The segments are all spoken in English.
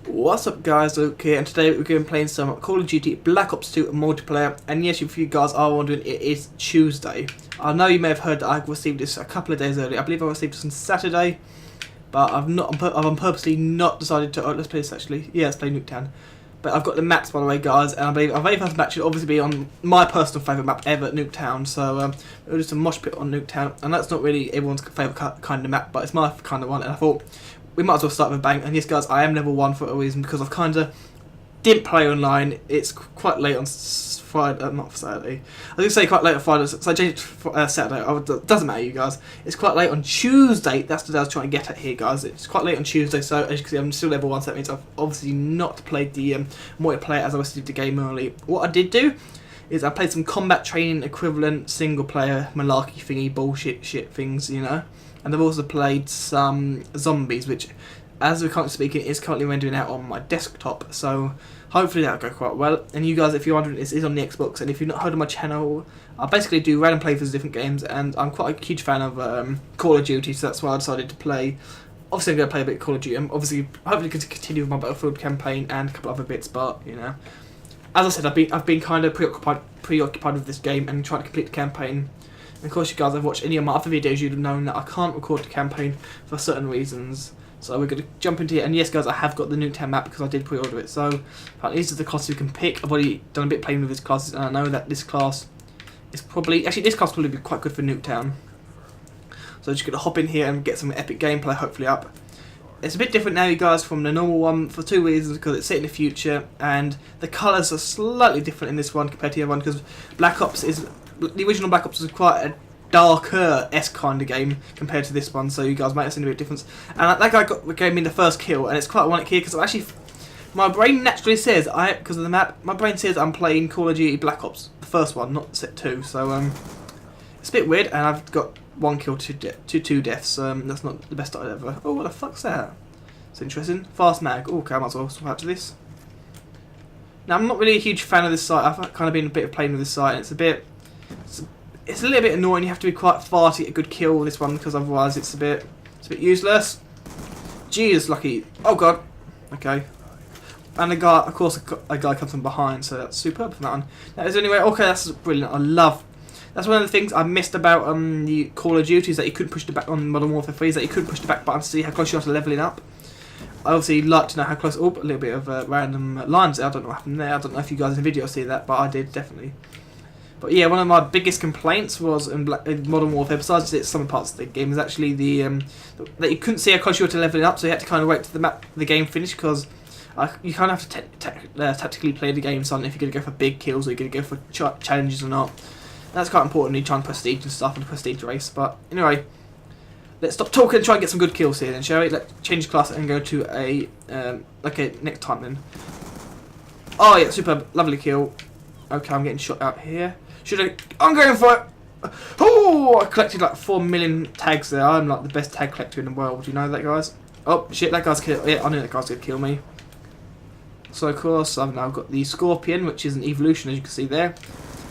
What's up guys, Luke here, and today we're going to be playing some Call of Duty Black Ops 2 multiplayer. And yes, if you guys are wondering, it is Tuesday. I know you may have heard that I received this a couple of days earlier. I believe I received this on Saturday, but I've purposely not decided to. Oh, let's play this actually. Yeah, let's play Nuketown. But I've got the maps, by the way, guys, and I believe our very first match should obviously be on my personal favourite map ever, Nuketown. So we'll do some mosh pit on Nuketown, and that's not really everyone's favourite kind of map, but it's my kind of one. And I thought we might as well start with a bang. And yes, guys, I am level 1 for a reason, because I've kind of didn't play online. It's quite late on Friday, not Saturday. I was going to say quite late on Friday, so I changed it for Saturday. It doesn't matter, you guys. It's quite late on Tuesday. That's the day I was trying to get at here, guys. It's quite late on Tuesday, so as you can see, I'm still level 1, so that means I've obviously not played the multiplayer as I received the game early. What I did do is I played some combat training equivalent single player malarkey thingy bullshit shit things, you know. And I've also played some zombies, which, as we're currently speaking, is currently rendering out on my desktop. So hopefully that'll go quite well. And you guys, if you're wondering, this is on the Xbox. And if you've not heard of my channel, I basically do random playthroughs of different games. And I'm quite a huge fan of Call of Duty, so that's why I decided to play. Obviously, I'm going to play a bit of Call of Duty. I'm obviously, hopefully, going to continue with my Battlefield campaign and a couple other bits. But you know, as I said, I've been kind of preoccupied with this game and trying to complete the campaign. And of course, you guys have watched any of my other videos, you'd have known that I can't record the campaign for certain reasons. So we're going to jump into it. And yes, guys, I have got the Nuketown map because I did pre-order it. So these are the classes you can pick. I've already done a bit of playing with these classes, and I know that this class is probably... Actually, this class will probably be quite good for Nuketown. So just going to hop in here and get some epic gameplay, hopefully, up. It's a bit different now, you guys, from the normal one for two reasons. Because it's set in the future, and the colours are slightly different in this one compared to the other one. Because Black Ops is... The original Black Ops was quite a darker-esque kind of game compared to this one, so you guys might have seen a bit of difference. And that guy gave me the first kill, and it's quite ironic here because actually, my brain naturally says because of the map, my brain says I'm playing Call of Duty Black Ops, the first one, not set 2. So it's a bit weird, and I've got one kill, two deaths. That's not the best I'd ever. Oh, what the fuck's that? It's interesting. Fast mag. Oh, okay, I might as well swap out to this. Now, I'm not really a huge fan of this site. I've kind of been a bit of playing with this site, and it's a little bit annoying. You have to be quite far to get a good kill with this one, because otherwise it's a bit useless. Jesus, lucky. Oh god. Okay. And a guy, of course, a guy comes from behind, so that's superb from that one. Now, is there any way? Okay, that's brilliant. I love. That's one of the things I missed about the Call of Duty, is that you couldn't push the back on Modern Warfare 3. Is that you couldn't push the back button to see how close you are to leveling up. I obviously like to know how close. Oh, a little bit of random lines there. I don't know what happened there. I don't know if you guys in the video see that, but I did definitely. But yeah, one of my biggest complaints was in Modern Warfare, besides some parts of the game, is actually that you couldn't see how close you were to leveling up, so you had to kind of wait till the game finished, because you kind of have to tactically play the game, so if you're going to go for big kills or you're going to go for challenges or not. That's quite important when you're trying to prestige and stuff in a prestige race. But anyway, let's stop talking and try and get some good kills here then, shall we? Let's change class and go to a next time then. Oh yeah, superb, lovely kill. Okay, I'm getting shot out here. I'm going for it. Oh, I collected like 4 million tags there. I'm like the best tag collector in the world. Do you know that, guys? Oh shit, that guy's killed. Yeah, I knew that guy's gonna kill me. So of course I've now got the Scorpion, which is an evolution, as you can see there.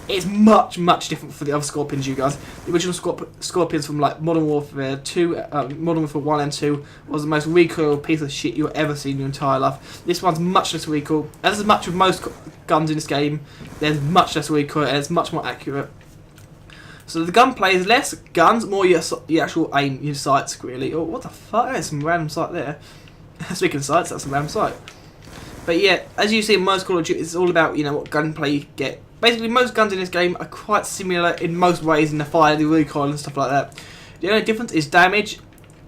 It's much different for the other Scorpions, you guys. The original Scorpions from like Modern Warfare 2, Modern Warfare 1 and 2 was the most recoil piece of shit you'll ever see in your entire life. This one's much less recoil. As much with most guns in this game, there's much less recoil and it's much more accurate. So the gunplay is less guns, more your actual aim, your sights really. Oh, what the fuck? There's some random sight there. Speaking of sights, that's some random sight. But yeah, as you see in most Call of Duty, it's all about, you know, what gunplay you get. Basically, most guns in this game are quite similar in most ways in the fire, the recoil and stuff like that. The only difference is damage,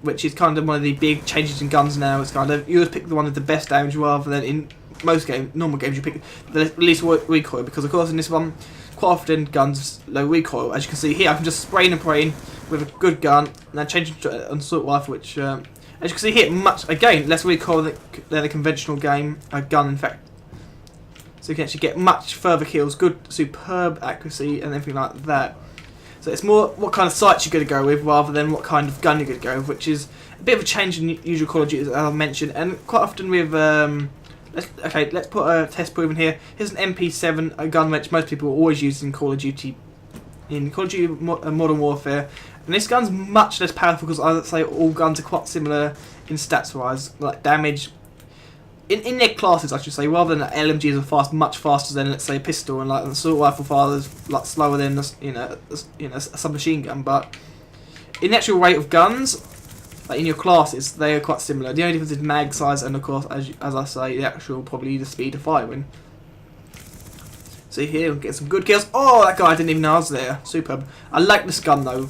which is kind of one of the big changes in guns now. It's kind of, you always pick the one with the best damage rather than in most normal games you pick the least recoil, because of course in this one, quite often guns low recoil. As you can see here, I can just spray and pray with a good gun, and then change it to an assault rifle, which, as you can see here, again, less recoil than a conventional gun, in fact. So you can actually get much further kills, good, superb accuracy and everything like that. So it's more what kind of sights you're going to go with rather than what kind of gun you're going to go with, which is a bit of a change in usual Call of Duty, as I mentioned. And quite often with, let's put a test proof in here. Here's an MP7, a gun which most people always use in Call of Duty, Modern Warfare. And this gun's much less powerful because I would say all guns are quite similar in stats wise, like damage, in their classes, I should say, rather than LMGs are fast, much faster than, let's say, a pistol, and like an assault rifle fire is like slower than a submachine gun. But in the actual rate of guns, like in your classes, they are quite similar. The only difference is mag size, and of course, as I say, the actual probably the speed of firing. See here, we'll get some good kills. Oh, that guy, I didn't even know I was there. Superb. I like this gun though.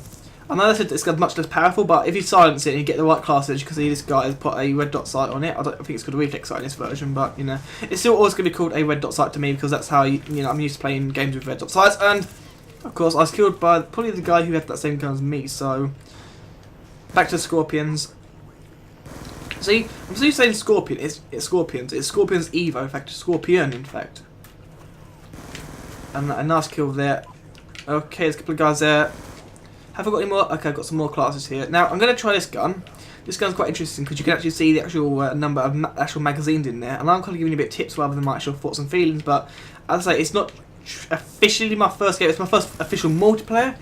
I know I said this gun's much less powerful, but if you silence it and you get the right classes, you can see this guy has put a red dot sight on it. I think it's called a reflex sight in this version, but you know, it's still always going to be called a red dot sight to me because that's how I'm used to playing games with red dot sights. And of course, I was killed by probably the guy who had that same gun as me. So back to the Scorpions. See, I'm still saying Scorpion. It's Scorpions. It's Scorpion's Evo. In fact, Scorpion. In fact, and a nice kill there. Okay, there's a couple of guys there. Have I got any more? Okay, I've got some more classes here. Now, I'm going to try this gun. This gun's quite interesting because you can actually see the actual number of actual magazines in there. And I'm kind of giving you a bit of tips rather than my actual thoughts and feelings. But as I say, it's not officially my first game. It's my first official multiplayer,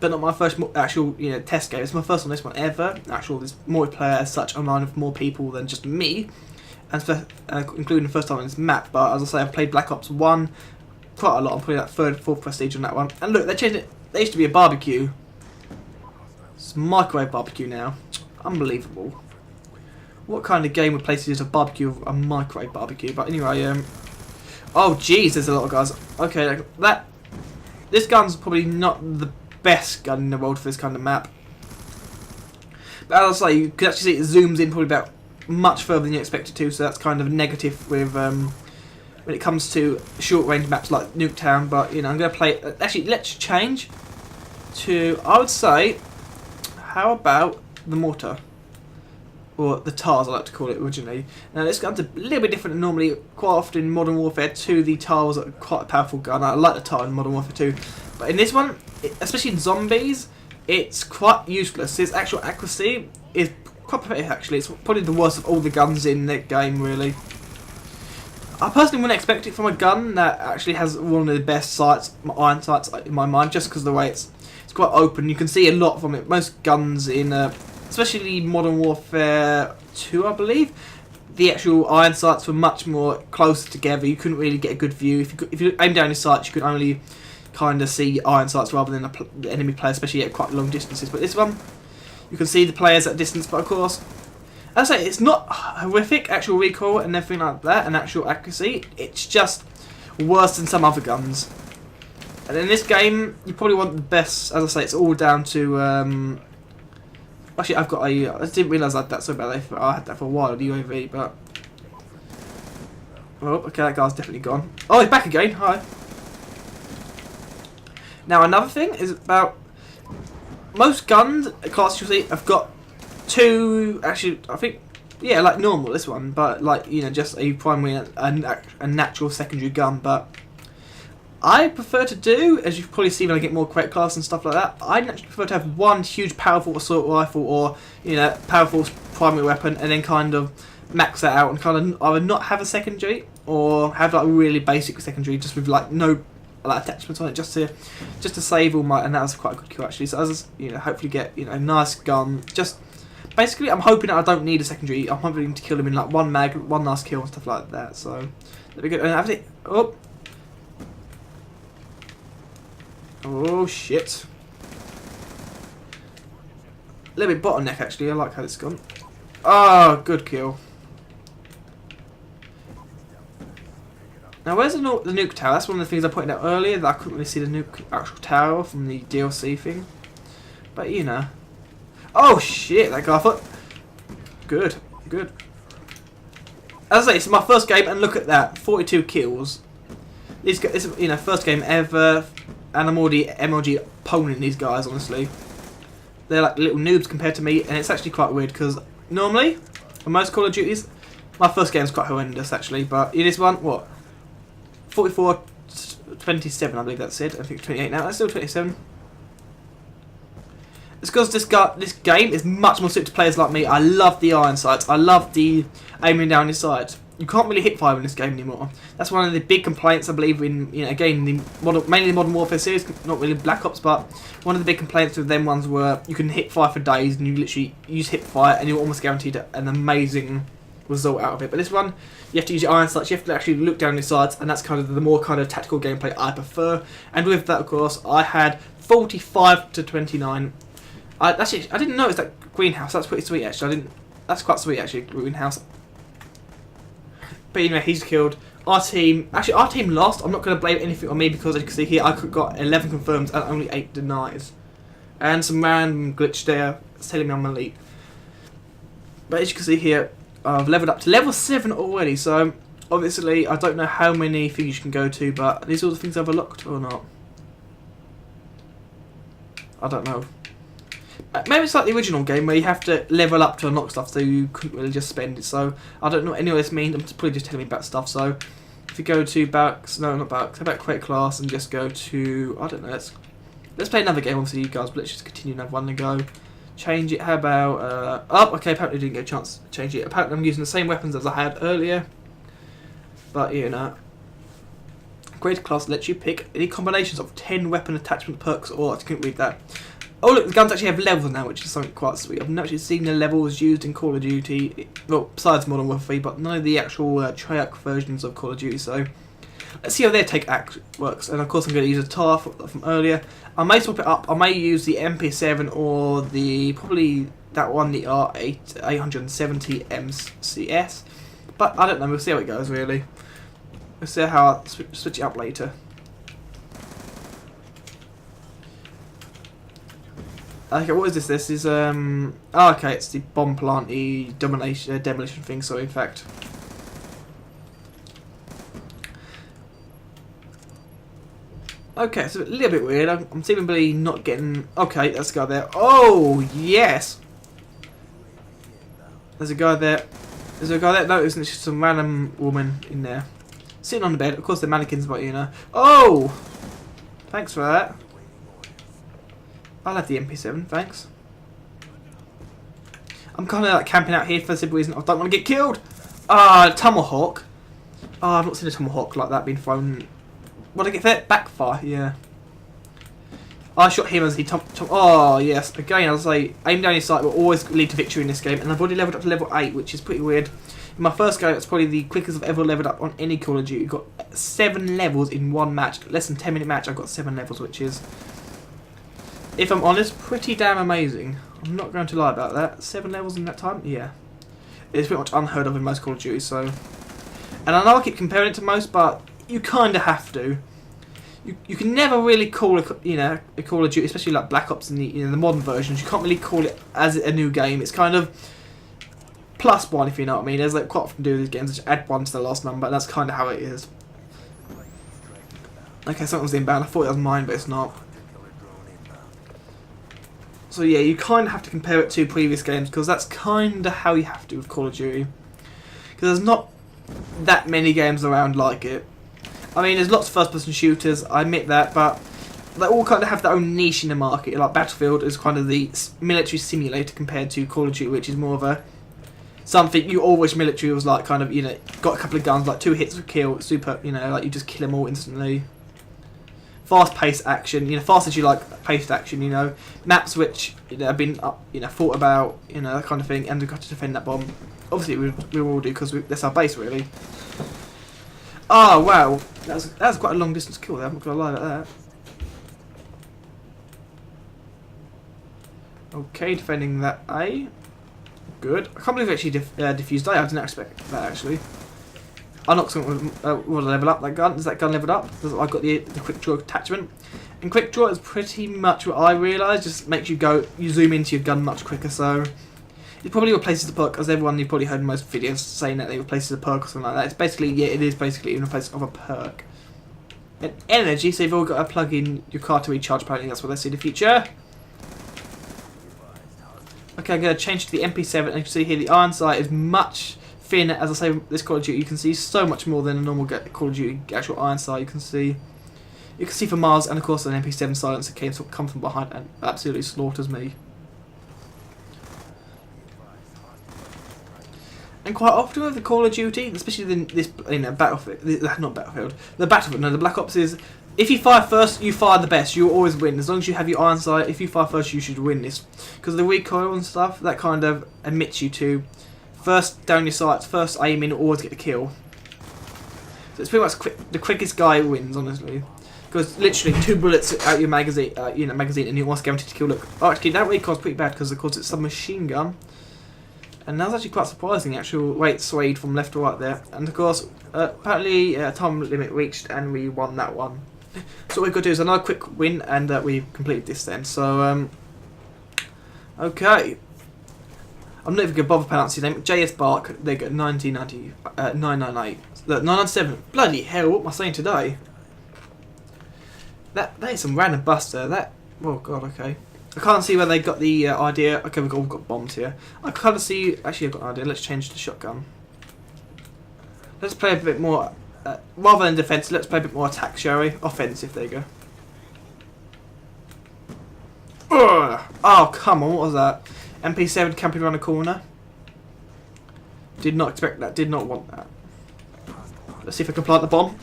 but not my first actual test game. It's my first on this one ever. Actual this multiplayer as such online with more people than just me, and including the first time on this map. But as I say, I've played Black Ops 1 quite a lot. I'm probably like 3rd, 4th prestige on that one. And look, they changed it. There used to be a barbecue. It's microwave barbecue now. Unbelievable. What kind of game would place it as a barbecue, a microwave barbecue? But anyway, oh jeez, there's a lot of guys. Okay, this gun's probably not the best gun in the world for this kind of map. But as I say, you can actually see it zooms in probably about much further than you expect it to, so that's kind of negative with when it comes to short range maps like Nuketown. But I'm going to play. Actually, let's change to. I would say. How about the mortar? Or the TARS, I like to call it originally. Now this gun's a little bit different than normally. Quite often in Modern Warfare 2, the TAR was quite a powerful gun. I like the TAR in Modern Warfare 2. But in this one, especially in zombies, it's quite useless. Its actual accuracy is quite pathetic actually. It's probably the worst of all the guns in the game really. I personally wouldn't expect it from a gun that actually has one of the best sights, iron sights in my mind, just because of the way it's quite open. You can see a lot from it. Most guns in, especially Modern Warfare 2, I believe, the actual iron sights were much more closer together. You couldn't really get a good view. If you aim down your sights, you could only kind of see iron sights rather than the enemy player, especially at quite long distances. But this one, you can see the players at a distance. But of course, as I say, it's not horrific actual recoil and everything like that, and actual accuracy. It's just worse than some other guns. And in this game, you probably want the best. As I say, it's all down to. Actually, I've got a. I didn't realise I had that so badly. I had that for a while, the UAV, but. Oh, okay, that guy's definitely gone. Oh, he's back again. Hi. Now, another thing is about. Most guns, classes you'll see, have got two. Actually, I think. Yeah, like normal, this one. But, like, just a primary and a natural secondary gun, but. I prefer to do, as you've probably seen when I get more correct class and stuff like that, I naturally prefer to have one huge powerful assault rifle or, powerful primary weapon and then kind of max that out and kind of either not have a secondary or have like a really basic secondary just with like no like attachments on it just to save all my, and that was quite a good kill actually. So as hopefully get a nice gun. Just basically I'm hoping that I don't need a secondary. I'm hoping to kill him in like one mag, one nice kill and stuff like that. So that'd be good. And oh shit. A little bit bottleneck actually, I like how it's gone. Oh, good kill. Now where's the nuke tower? That's one of the things I pointed out earlier, that I couldn't really see the actual tower from the DLC thing. But oh shit, that guy, I thought. Good. As I say, it's my first game and look at that, 42 kills. This first game ever. And I'm already MLG opponent these guys, honestly. They're like little noobs compared to me, and it's actually quite weird because normally, for most Call of Duties, my first game's quite horrendous actually, but in this one, what? 44-27, I believe that's it. I think it's 28 now, that's still 27. It's because this game is much more suited to players like me. I love the iron sights, I love the aiming down your sights. You can't really hip fire in this game anymore. That's one of the big complaints I believe in. Again, mainly the Modern Warfare series, not really Black Ops, but one of the big complaints with them ones were you can hip fire for days, and you just hip fire, and you're almost guaranteed an amazing result out of it. But this one, you have to use your iron sights, you have to actually look down your sights, and that's kind of the more kind of tactical gameplay I prefer. And with that, of course, I had 45 to 29. I didn't notice that greenhouse. That's pretty sweet, actually. That's quite sweet, actually, greenhouse. But anyway, he's killed. Our team lost. I'm not going to blame anything on me because, as you can see here, I got 11 confirms and only 8 denies. And some random glitch there telling me I'm elite. But as you can see here, I've leveled up to level 7 already. So, obviously, I don't know how many things you can go to, but these are all the things I've unlocked or not. I don't know. Maybe it's like the original game where you have to level up to unlock stuff, so you couldn't really just spend it. So I don't know what any of this means. I'm probably just telling me about stuff. So if you go to Barracks, no, not Barracks, how about Create Class and just go to, I don't know, let's play another game obviously, you guys, but let's just continue and have one to go. Change it, how about, oh, okay, apparently I didn't get a chance to change it. Apparently I'm using the same weapons as I had earlier. But, you know. Create Class lets you pick any combinations of 10 weapon attachment perks, or I couldn't read that. Oh look, the guns actually have levels now, which is something quite sweet. I've never actually seen the levels used in Call of Duty, well, besides Modern Warfare, but none of the actual Treyarch versions of Call of Duty, so let's see how their take works. And of course I'm going to use a TAR from earlier. I may swap it up, I may use the MP7 or probably that one, the R870 MCS, but I don't know, we'll see how it goes really. We'll see how I switch it up later. Okay, what is this? This is oh, okay, it's the bomb plant, the demolition thing. So in fact, okay, it's a little bit weird. I'm seemingly not getting. Okay, let's go there. Oh yes, there's a guy there. There's a guy there. No, isn't it just some random woman in there sitting on the bed? Of course, they're mannequins, but you know. Oh, thanks for that. I'll have the MP7, thanks. I'm kind of like camping out here for the simple reason I don't want to get killed. Tomahawk. Oh, I've not seen a tomahawk like that being thrown. What did I get that? Backfire, yeah. I shot him as he oh, yes. Again, I'll say, aim down your sight will always lead to victory in this game. And I've already leveled up to level 8, which is pretty weird. In my first go, it's probably the quickest I've ever leveled up on any Call of Duty. Got 7 levels in one match. Less than 10-minute match, I've got 7 levels, which is, if I'm honest, pretty damn amazing. I'm not going to lie about that. 7 levels in that time? Yeah. It's pretty much unheard of in most Call of Duty, so. And I know I keep comparing it to most, but you kind of have to. You can never really call a Call of Duty, especially like Black Ops in the modern versions. You can't really call it as a new game. It's kind of +1, if you know what I mean. There's like quite often do these games, just add 1 to the last number, and that's kind of how it is. Okay, something's inbound. I thought it was mine, but it's not. So yeah, you kind of have to compare it to previous games because that's kind of how you have to with Call of Duty. Because there's not that many games around like it. I mean, there's lots of first-person shooters, I admit that, but they all kind of have their own niche in the market. Like Battlefield is kind of the military simulator compared to Call of Duty, which is more of a something you all wish military was like, kind of, you know, got a couple of guns, like 2 hits to kill, super, you know, like you just kill them all instantly. Fast-paced action, you know, fast as you like paced action, you know, maps which, you know, have been, thought about, you know, that kind of thing, and we've got to defend that bomb. Obviously, we all do because that's our base, really. Oh wow, that was quite a long distance kill there. I'm not gonna lie about that. Okay, defending that A. Good. I can't believe I actually defused A. I didn't expect that actually. I'm not going to level up that gun. Is that gun leveled up? I've got the quick draw attachment. And quick draw is pretty much what I realised. Just makes you zoom into your gun much quicker. So it probably replaces the perk, as everyone you've probably heard in most videos saying that they replaces a perk or something like that. It's basically, yeah, it is basically in place of a perk. And energy, so you've all got to plug in your car to recharge. Apparently that's what they see in the future. Okay, I'm going to change to the MP7, and you can see here the iron sight is much thinner. As I say, this Call of Duty, you can see so much more than a normal Call of Duty actual iron sight. You can see for miles, and of course an MP7 silencer come from behind and absolutely slaughters me. And quite often with the Call of Duty, especially this, Battlefield, not Battlefield, the Black Ops is, if you fire first, you fire the best. You always win. As long as you have your iron sight, if you fire first, you should win this. Because the recoil and stuff, that kind of admits you to First down your sights, first aim in, always get the kill. So it's pretty much the quickest guy wins, honestly. Because literally 2 bullets out your magazine, and you're almost guaranteed to kill. Look, oh, actually that recoil's pretty bad because of course it's a machine gun. And that's actually quite surprising. Actual weight swayed from left to right there. And of course, apparently time limit reached, and we won that one. So what we've got to do is another quick win, and we completed this then. So okay. I'm not even going to bother pronouncing your name. JS Bark, they get 1990, 998. Look, 997. Bloody hell, what am I saying today? That is some random buster. That, oh god, okay. I can't see where they got the idea. Okay, we've all got bombs here. I can't see, actually I've got an idea. Let's change the shotgun. Let's play a bit more, rather than defense, let's play a bit more attack, shall we? Offensive, there you go. Ugh. Oh, come on, what was that? MP7 camping around the corner. Did not expect that, did not want that. Let's see if I can plant the bomb.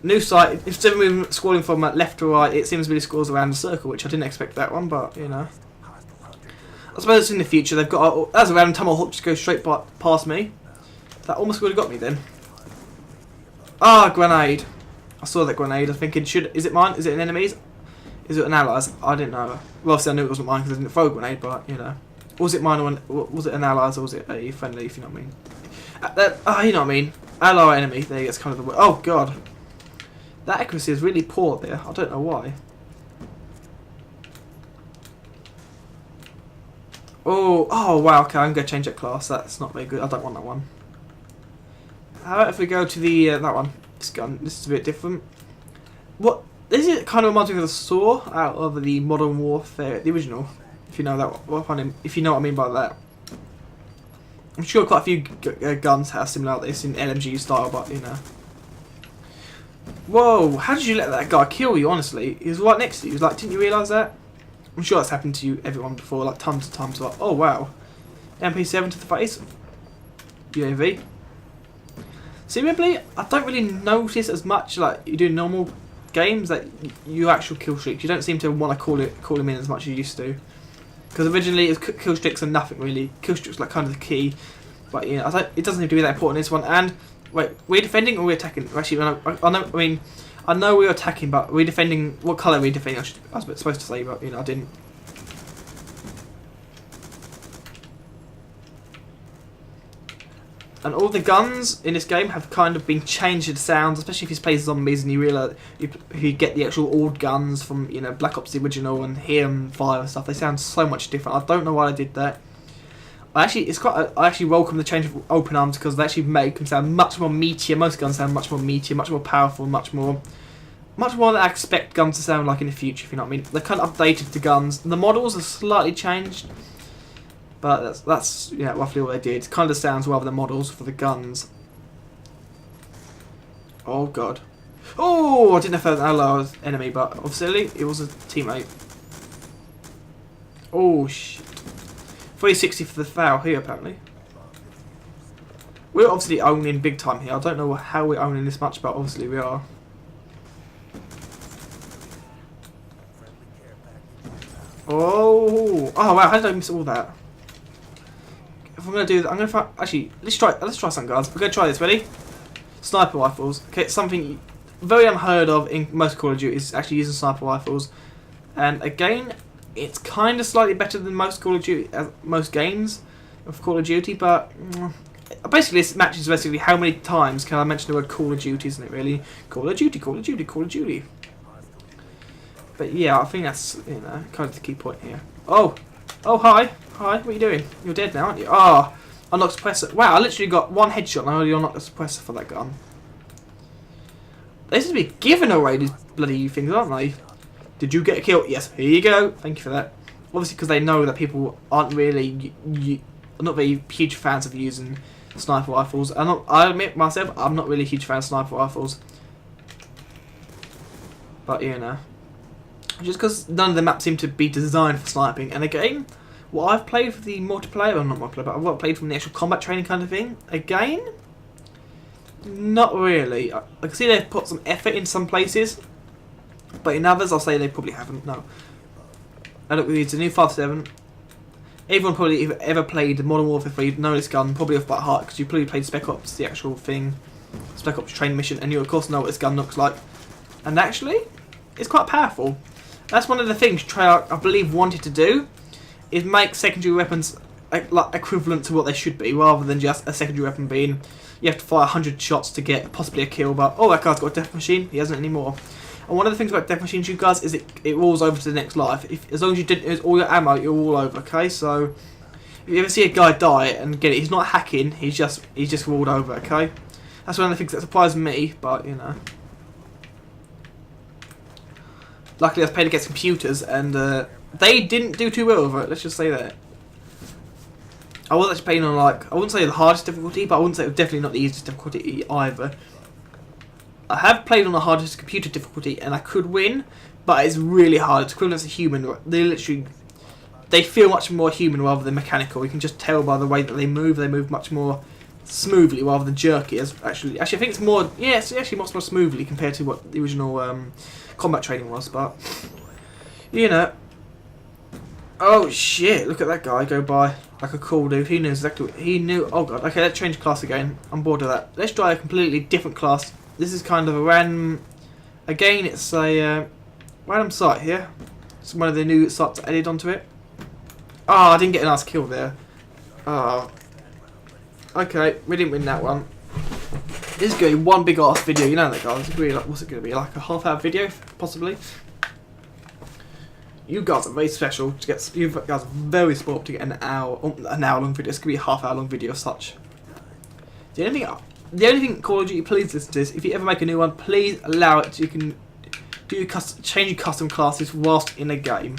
New site, instead of moving, scrolling from left to right, it seems to be scrolls around the circle, which I didn't expect that one, but, you know. I suppose in the future they've got, as a random tomahawk just goes straight past me. That almost would have got me then. Ah, grenade. I saw that grenade, I was thinking, is it mine? Is it an enemy's? Is it an ally's? I didn't know. Well, obviously I knew it wasn't mine because I didn't throw a grenade, but, you know. Was it mine or was it an ally's, or was it a friendly, if you know what I mean? You know what I mean. Ally or enemy, there you go, it's kind of the word. Oh, God. That accuracy is really poor there. I don't know why. Oh, wow, okay, I'm going to change that class. That's not very good. I don't want that one. How about if we go to the, that one? This gun. This is a bit different. What? This is kind of reminds me of the saw out of the Modern Warfare, the original. If you know that, if you know what I mean by that. I'm sure quite a few guns have similarities in LMG style, but you know. Whoa! How did you let that guy kill you? Honestly, he was right next to you. He was like, didn't you realise that? I'm sure that's happened to you, everyone before, like tons of times. Like, oh wow, MP7 to the face, UAV. Simply, I don't really notice as much like you do in normal games that you actual kill streaks. You don't seem to want to call them in as much as you used to. Because originally, it was kill streaks are nothing really. Kill streaks like kind of the key, but you know, it doesn't seem to be that important in this one. And wait, we're defending or we're attacking? Actually, I know we're attacking, but we're defending. What colour are we defending? I was supposed to say, but you know, I didn't. And all the guns in this game have kind of been changed to the sounds, especially if you play zombies and you realise you get the actual old guns from, you know, Black Ops the original and hear them fire and stuff. They sound so much different. I don't know why I did that. I actually welcome the change of open arms because they actually make them sound much more meatier. Most guns sound much more meatier, much more powerful, much more than I expect guns to sound like in the future. If you know what I mean. They're kind of updated the guns. The models are slightly changed. But that's yeah, roughly what they did. Kind of sounds rather than models for the guns. Oh god. Oh, I didn't know if that was an ally or enemy, but obviously it was a teammate. Oh shit. 360 for the foul here apparently. We're obviously owning big time here. I don't know how we're owning this much, but obviously we are. Oh wow, how did I miss all that? If I'm gonna do that, I'm gonna actually let's try something, guys. We're gonna try this. Ready? Sniper rifles. Okay, it's something very unheard of in most Call of Duty is actually using sniper rifles. And again, it's kind of slightly better than most Call of Duty, most games of Call of Duty. But basically, this match is basically how many times can I mention the word Call of Duty? Isn't it really? Call of Duty, Call of Duty, Call of Duty. But yeah, I think that's, you know, kind of the key point here. Oh, hi. Hi, what are you doing? You're dead now, aren't you? Ah, unlock suppressor. Wow, I literally got one headshot and I already unlocked the suppressor for that gun. They seem to be giving away these bloody things, aren't they? Did you get a kill? Yes, here you go. Thank you for that. Obviously, because they know that people aren't really, not very huge fans of using sniper rifles. I admit myself, I'm not really a huge fan of sniper rifles. But, you know. Just because none of the maps seem to be designed for sniping. And again, what I've played for the multiplayer, well not multiplayer, but I've played from the actual combat training kind of thing. Again, not really. I can see they've put some effort in some places, but in others I'll say they probably haven't, no. And look, it's a new 5.7. everyone probably ever played Modern Warfare 3 know this gun probably off by heart because you probably played Spec Ops, the actual thing, Spec Ops train mission, and you of course know what this gun looks like. And actually, it's quite powerful. That's one of the things Treyarch, I believe, wanted to do, is make secondary weapons like equivalent to what they should be, rather than just a secondary weapon being you have to fire 100 shots to get possibly a kill, but oh, that guy's got a death machine, he hasn't anymore. And one of the things about death machines, you guys, is it rolls over to the next life. As long as you didn't use all your ammo, you're all over. Okay, so if you ever see a guy die and get it, he's not hacking, he's just rolled over. Okay, that's one of the things that surprised me, but you know. Luckily, I was playing against computers, and they didn't do too well with it. Let's just say that. I was actually playing on I wouldn't say the hardest difficulty, but I wouldn't say it was definitely not the easiest difficulty either. I have played on the hardest computer difficulty, and I could win, but it's really hard. It's equivalent to human. They feel much more human rather than mechanical. You can just tell by the way that they move. They move much more smoothly rather than jerky. Actually, I think it's more. Yeah, it's actually much more smoothly compared to what the original combat training was. But you know. Oh shit! Look at that guy go by like a cool dude. He knew exactly what he knew. Oh god. Okay, let's change class again. I'm bored of that. Let's try a completely different class. This is kind of a random. Again, it's a random site here. It's one of the new sites added onto it. Oh, I didn't get a nice kill there. Oh. Okay, we didn't win that one. This is going to be one big ass video. You know that, guys. It's really what's it going to be? Like a half-hour video, possibly. You guys are very special to get. You guys are very spoiled to get an hour long video. It's gonna be a half-hour long video, as such. The only thing Call of Duty, please listen to this. If you ever make a new one, please allow it. So you can do change your custom classes whilst in a game.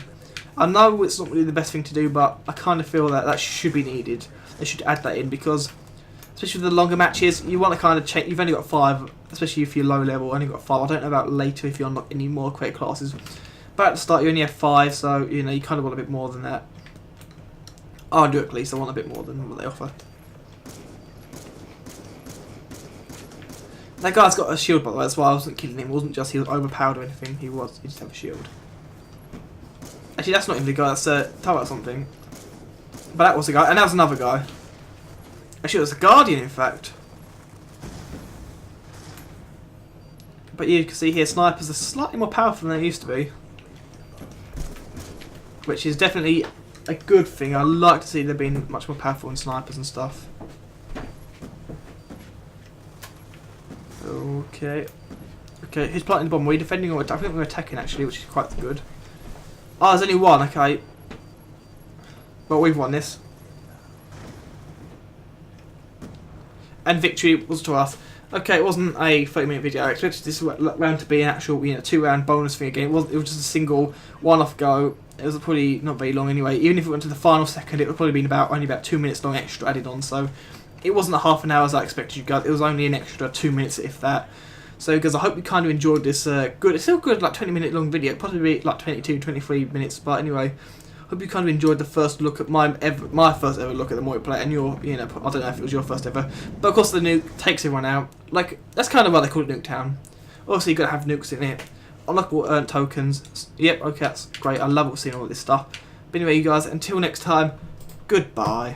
I know it's not really the best thing to do, but I kind of feel that should be needed. They should add that in because, especially with the longer matches, you want to kind of change. You've only got 5, especially if you're low level. Only got 5. I don't know about later if you unlock any more create classes. But at the start you only have 5, so you know you kind of want a bit more than that. I do at least. I want a bit more than what they offer. That guy's got a shield, by the way. That's why I wasn't killing him. It wasn't just he was overpowered or anything. He just had a shield. Actually, that's not even the guy. That's talk about something. But that was the guy, and that was another guy. Actually, it was a Guardian, in fact. But you can see here, snipers are slightly more powerful than they used to be. Which is definitely a good thing. I like to see them being much more powerful in snipers and stuff. Okay. Okay, who's planting the bomb? Are we defending or attacking? I think we're attacking actually, which is quite good. Oh, there's only one, okay. But we've won this. And victory was to us. Okay, it wasn't a 30-minute video. I expected this round to be an actual, 2-round bonus thing again. It was just a single one-off go. It was probably not very long anyway. Even if it went to the final second, it would probably been only about 2 minutes long extra added on. So it wasn't a half an hour as I expected you guys. It was only an extra 2 minutes, if that. So guys, I hope you kind of enjoyed this good. It's still good, like 20-minute long video. Possibly like 22, 23 minutes. But anyway, hope you kind of enjoyed the first look at my first ever look at the multiplayer, and your, I don't know if it was your first ever, but of course the nuke takes everyone out. Like that's kind of why they call it nuketown. Obviously, you got to have nukes in it. Unlockable earned tokens. Yep, okay, that's great. I love seeing all this stuff. But anyway, you guys, until next time, goodbye.